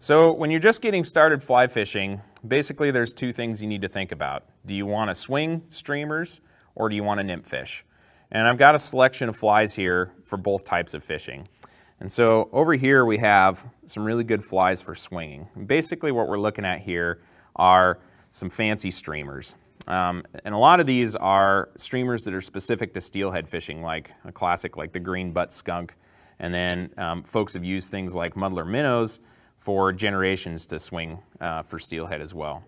So when you're just getting started fly fishing, basically there's two things you need to think about. Do you want to swing streamers or do you want to nymph fish? And I've got a selection of flies here for both types of fishing. And so over here we have some really good flies for swinging. And basically what we're looking at here are some fancy streamers. And a lot of these are streamers that are specific to steelhead fishing, like a classic like the green butt skunk. And then folks have used things like muddler minnows for generations to swing for steelhead as well.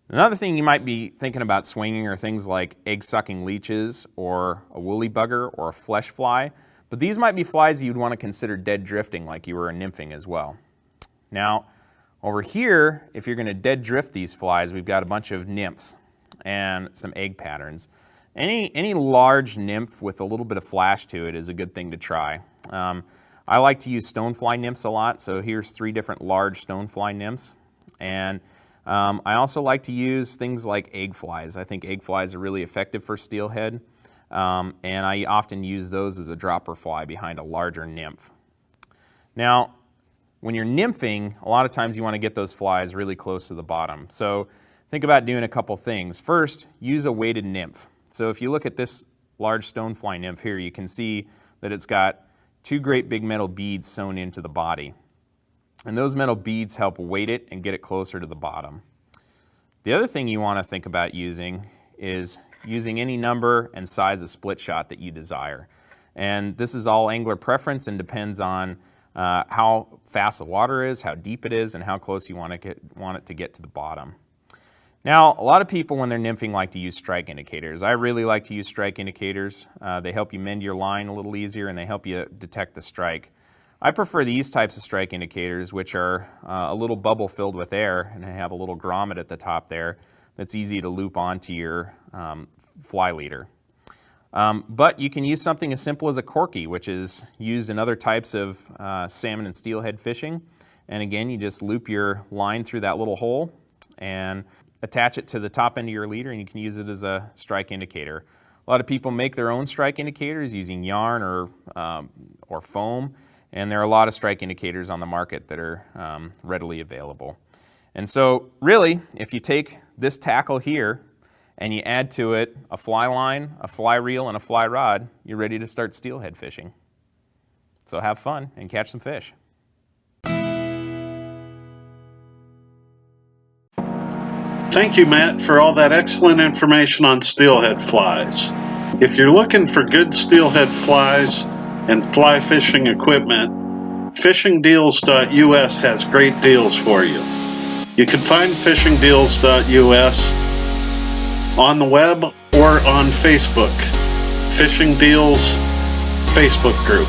Another thing you might be thinking about swinging are things like egg-sucking leeches or a woolly bugger or a flesh fly. But these might be flies you'd want to consider dead drifting like you were nymphing as well. Now, over here, if you're going to dead drift these flies, we've got a bunch of nymphs and some egg patterns. Any large nymph with a little bit of flash to it is a good thing to try. I like to use stonefly nymphs a lot, so here's 3 different large stonefly nymphs. And I also like to use things like egg flies. I think egg flies are really effective for steelhead. And I often use those as a dropper fly behind a larger nymph. Now, when you're nymphing, a lot of times you want to get those flies really close to the bottom. So think about doing a couple things. First, use a weighted nymph. So if you look at this large stonefly nymph here, you can see that it's got 2 great big metal beads sewn into the body. And those metal beads help weight it and get it closer to the bottom. The other thing you want to think about using is using any number and size of split shot that you desire. And this is all angler preference and depends on how fast the water is, how deep it is, and how close you want it to get to the bottom. Now, a lot of people when they're nymphing like to use strike indicators. I really like to use strike indicators. They help you mend your line a little easier and they help you detect the strike. I prefer these types of strike indicators, which are a little bubble filled with air and have a little grommet at the top there that's easy to loop onto your fly leader. But you can use something as simple as a corky, which is used in other types of salmon and steelhead fishing. And again, you just loop your line through that little hole and attach it to the top end of your leader and you can use it as a strike indicator. A lot of people make their own strike indicators using yarn or foam, and there are a lot of strike indicators on the market that are readily available. And so really, if you take this tackle here and you add to it a fly line, a fly reel, and a fly rod, you're ready to start steelhead fishing. So have fun and catch some fish. Thank you, Matt, for all that excellent information on steelhead flies. If you're looking for good steelhead flies and fly fishing equipment, fishingdeals.us has great deals for you. You can find fishingdeals.us on the web or on Facebook. Fishing Deals Facebook group.